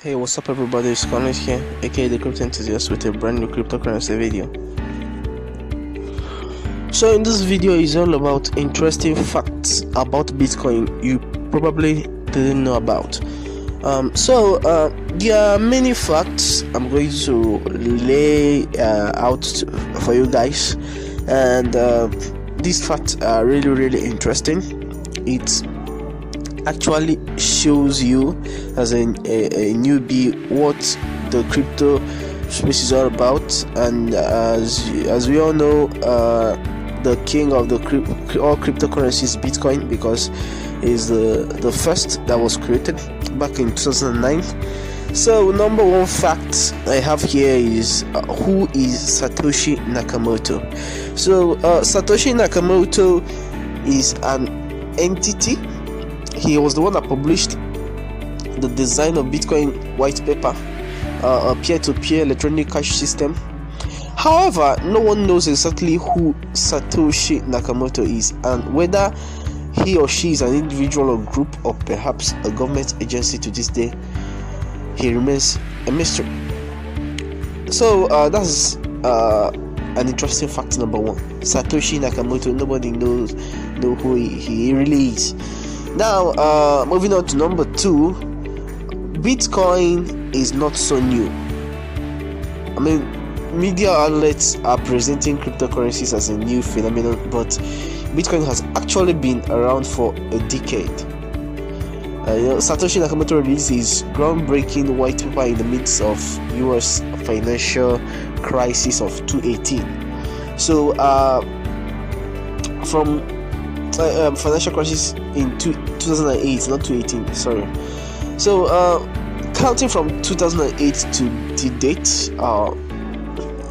Hey, what's up everybody, it's Connors here, aka the Crypto Enthusiast, with a brand new cryptocurrency video. So in this video is all about interesting facts about Bitcoin you probably didn't know about. There are many facts I'm going to lay out for you guys, and these facts are really interesting. It actually shows you as a newbie what the crypto space is all about, and as we all know, the king of the all cryptocurrencies, Bitcoin, because is the first that was created back in 2009. So number one fact I have here is who is Satoshi Nakamoto. So Satoshi Nakamoto is an entity. He was the one that published the design of Bitcoin white paper, a peer-to-peer electronic cash system. However, no one knows exactly who Satoshi Nakamoto is, and whether he or she is an individual or group, or perhaps a government agency. To this day, he remains a mystery. So that's an interesting fact number one. Satoshi Nakamoto, nobody knows who he really is. Now, moving on to number two, Bitcoin is not so new. I mean, media outlets are presenting cryptocurrencies as a new phenomenon, but Bitcoin has actually been around for a decade. Satoshi Nakamoto released his groundbreaking white paper in the midst of US financial crisis of 2018. So, from financial crisis in 2008, not 2018, sorry. So counting from 2008 to date,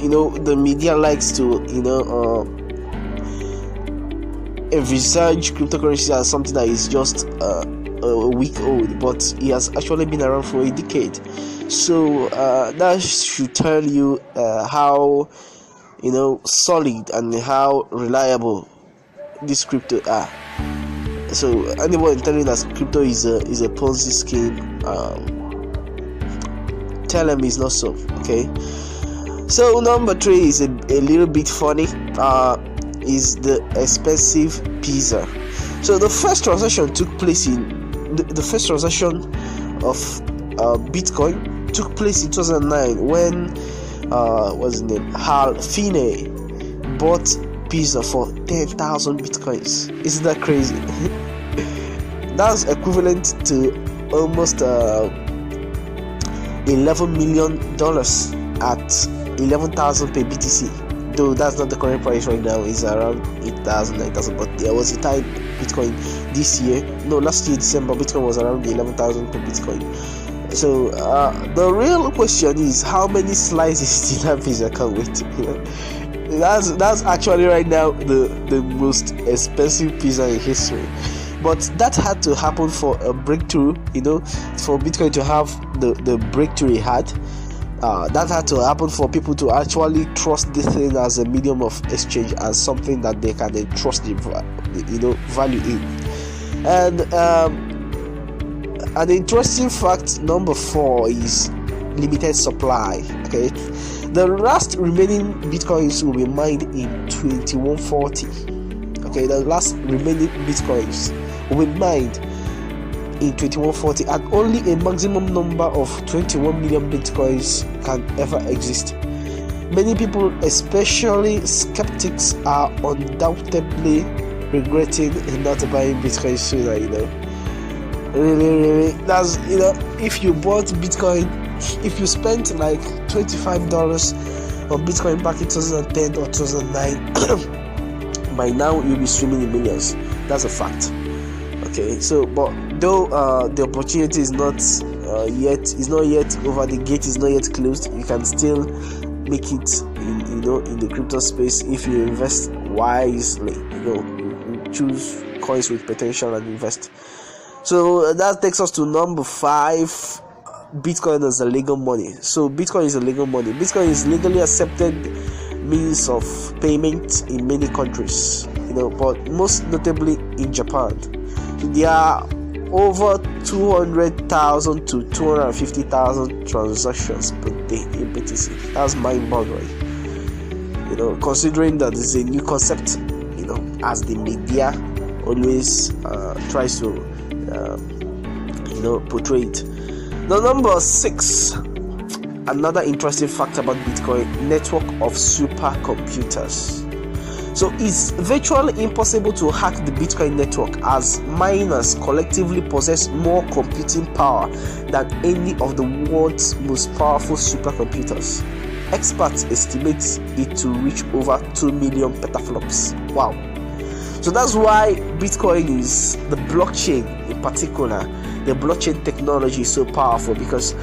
the media likes to envisage cryptocurrency as something that is just a week old, but it has actually been around for a decade. So that should tell you how solid and how reliable this crypto are. So anyone telling us crypto is a Ponzi scheme, tell them it's not so. Okay. So number three is a little bit funny. Is the expensive pizza. So the first transaction took place in the first transaction of Bitcoin took place in 2009 when what's his name, Hal Finney bought pizza for 10,000 bitcoins. Isn't that crazy? That's equivalent to almost $11 million at 11,000 per BTC. Though that's not the current price right now, it's around 8,000, 9,000. But there was a time Bitcoin last year December, Bitcoin was around 11,000 per Bitcoin. So the real question is, how many slices did that pizza come with? That's actually right now the most expensive pizza in history. But that had to happen for a breakthrough, for Bitcoin to have the breakthrough it had. That had to happen for people to actually trust this thing as a medium of exchange, as something that they can trust the value in. And an interesting fact number four is limited supply. Okay, the last remaining bitcoins will be mined in 2140. Okay, the last remaining bitcoins will be mined in 2140, and only a maximum number of 21 million bitcoins can ever exist. Many people, especially skeptics, are undoubtedly regretting not buying bitcoin sooner. Really, that's if you bought bitcoin, if you spent like $25 on bitcoin back in 2010 or 2009, by now you'll be swimming in millions. That's a fact. Okay, so but though the opportunity is not yet over, the gate is not yet closed, you can still make it in the crypto space if you invest wisely. You choose coins with potential and invest. So that takes us to number five. Bitcoin is a legal money. So Bitcoin is a legal money. Bitcoin is legally accepted means of payment in many countries, but most notably in Japan. There are over 200,000 to 250,000 transactions per day in BTC. That's mind-boggling. Considering that this is a new concept, as the media always tries to portray it. Now, number 6, another interesting fact about Bitcoin: network of supercomputers. So it's virtually impossible to hack the Bitcoin network, as miners collectively possess more computing power than any of the world's most powerful supercomputers. Experts estimate it to reach over 2 million petaflops. Wow. So that's why Bitcoin is, the blockchain in particular, the blockchain technology is so powerful, because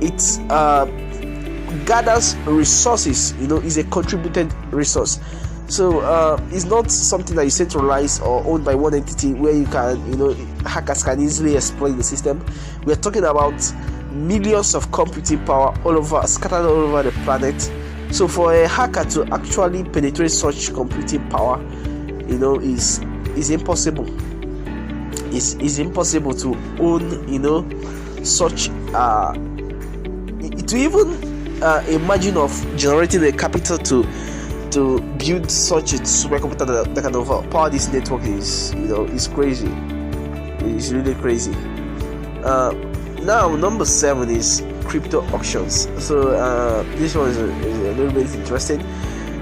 it gathers resources, is a contributed resource. So it's not something that is centralized or owned by one entity where you can, hackers can easily exploit the system. We're talking about millions of computing power scattered all over the planet. So for a hacker to actually penetrate such computing power, is impossible. It's impossible to own, such to even imagine of generating a capital to build such a supercomputer that can overpower this network is crazy. It's really crazy. Now, number 7 is crypto auctions. So this one is a little bit interesting.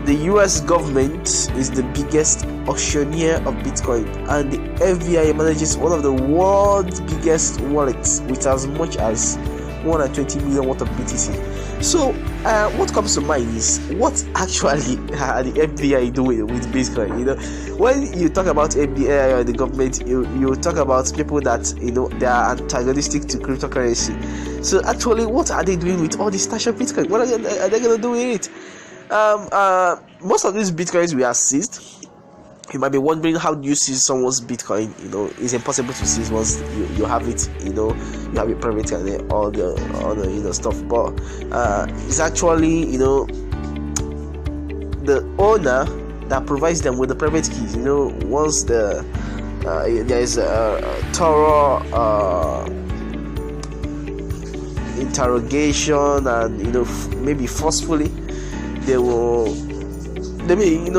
The US government is the biggest auctioneer of Bitcoin, and the FBI manages one of the world's biggest wallets with as much as 120 million worth of BTC. So what comes to mind is, what actually are the FBI doing with Bitcoin? When you talk about FBI or the government, you talk about people that they are antagonistic to cryptocurrency. So actually, what are they doing with all this stash of Bitcoin? What are they going to do with it? Most of these Bitcoins we are seized. You might be wondering, how do you seize someone's Bitcoin? It's impossible to seize once you have it. You have it private and all the stuff. But it's actually the owner that provides them with the private keys. Once there is a thorough interrogation and maybe forcefully, they may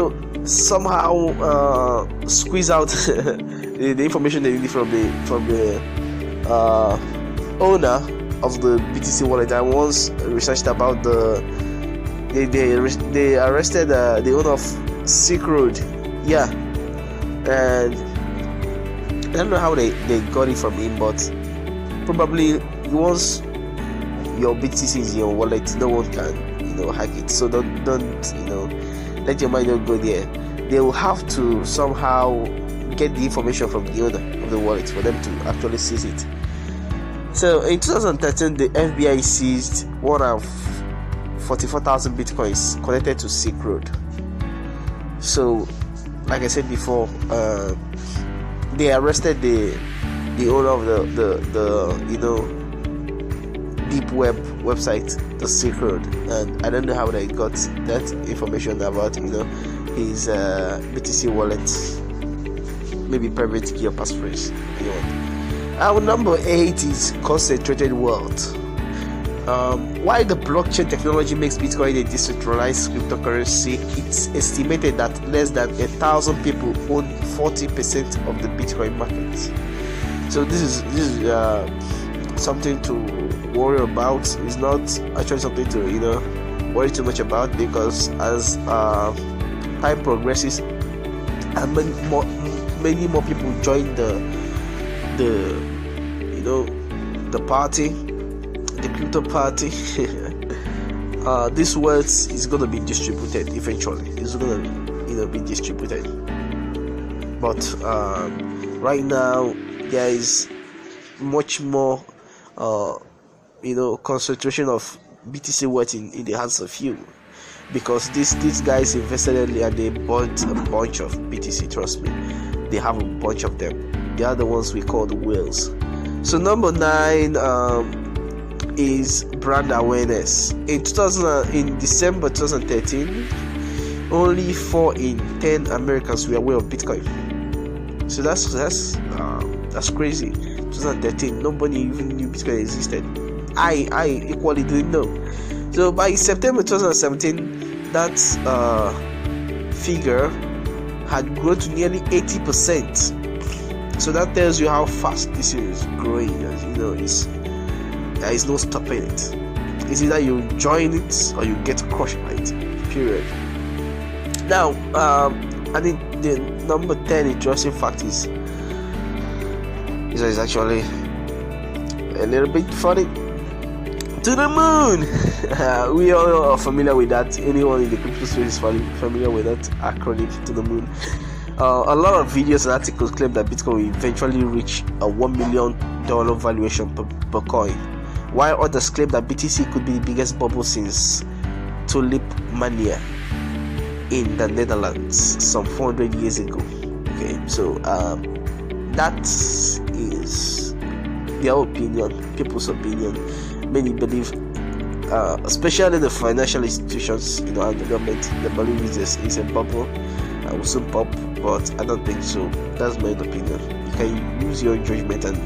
somehow squeeze out the information they need from the owner of the BTC wallet. I once researched about they arrested the owner of Silk Road, and I don't know how they got it from him, but probably once your BTC is in your wallet, no one can hack it. So don't let your mind not go there. They will have to somehow get the information from the owner of the wallet for them to actually seize it. So in 2013, the FBI seized one of 44,000 bitcoins connected to Silk Road. So, like I said before, they arrested the owner of the deep web website, the Silk Road, and I don't know how they got that information about his BTC wallet, maybe private key or passphrase. Our number 8 is concentrated wealth. While the blockchain technology makes Bitcoin a decentralized cryptocurrency, it's estimated that less than 1,000 people own 40% of the Bitcoin market. So this is something to worry about. It's not actually something to worry too much about, because as time progresses and many more people join the party, the crypto party, this wealth is going to be distributed eventually. It's going to be distributed, but right now there is much more concentration of BTC wealth in the hands of few, because these guys invested early and they bought a bunch of BTC. Trust me, they have a bunch of them. They are the ones we call the whales. So number 9 is brand awareness. In December 2013, only 4 in 10 Americans were aware of Bitcoin. So that's crazy. 2013, nobody even knew Bitcoin existed. I equally didn't know. So by September 2017, that figure had grown to nearly 80%. So that tells you how fast this is growing. There is no stopping it. It's either you join it or you get crushed by it. Period. Now, I think the number 10 interesting fact is actually a little bit funny. To the moon. We all are familiar with that. Anyone in the crypto space is familiar with that acronym, to the moon. A lot of videos and articles claim that Bitcoin will eventually reach a $1 million valuation per coin, while others claim that BTC could be the biggest bubble since tulip mania in the Netherlands some 400 years ago. Okay, so that is their opinion, people's opinion. Many believe, especially the financial institutions, and the government, they believe it's a bubble and will soon pop. But I don't think so. That's my opinion. You can use your judgment and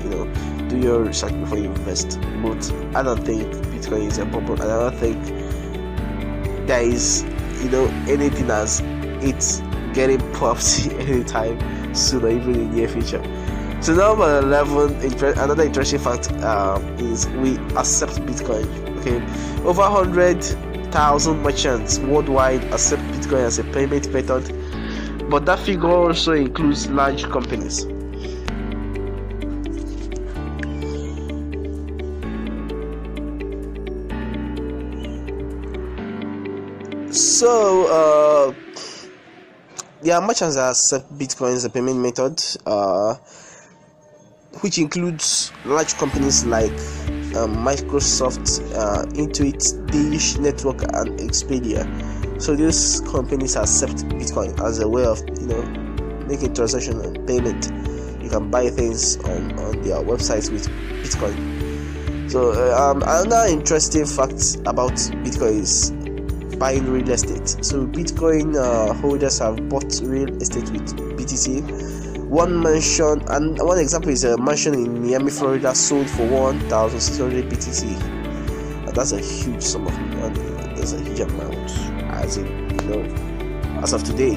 do your research before you invest. But I don't think Bitcoin is a bubble, and I don't think there is anything as it's getting popped anytime soon or even in the near future. So number 11, another interesting fact is we accept Bitcoin. Okay, over 100,000 merchants worldwide accept Bitcoin as a payment method. But that figure also includes large companies. So, there are merchants that accept Bitcoin as a payment method, which includes large companies like Microsoft, Intuit, Dish Network, and Expedia. So these companies accept Bitcoin as a way of making transaction and payment. You can buy things on their websites with Bitcoin. So another interesting fact about Bitcoin is buying real estate. So Bitcoin holders have bought real estate with BTC. One mansion, and one example is a mansion in Miami, Florida, sold for 1,600 BTC. And that's a huge sum of money. That's a huge amount. As of today,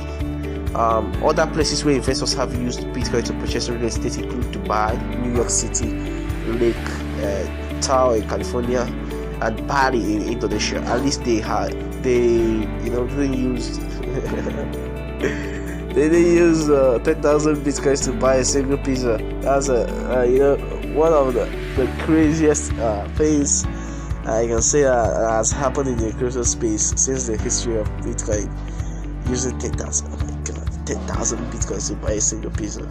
other places where investors have used Bitcoin to purchase real estate include Dubai, New York City, Lake Tahoe in California, and Bali in Indonesia. At least they didn't use they didn't use 10,000 Bitcoins to buy a single pizza. That's one of the craziest things I can say has happened in the crypto space since the history of Bitcoin. Using 10,000, oh my god, 10,000 Bitcoins to buy a single pizza.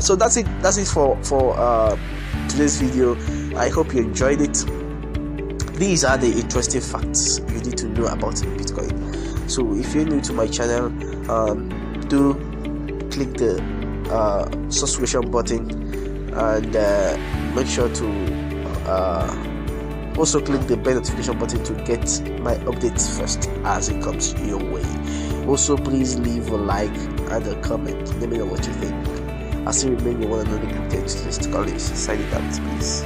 So that's it for today's video. I hope you enjoyed it. These are the interesting facts you need to know about Bitcoin. So if you're new to my channel, do click the subscription button, and make sure to also click the bell notification button to get my updates first as it comes your way. Also, please leave a like and a comment. Let me know what you think. I still remain your one and only crypto enthusiast, Collins. Sign it out, please.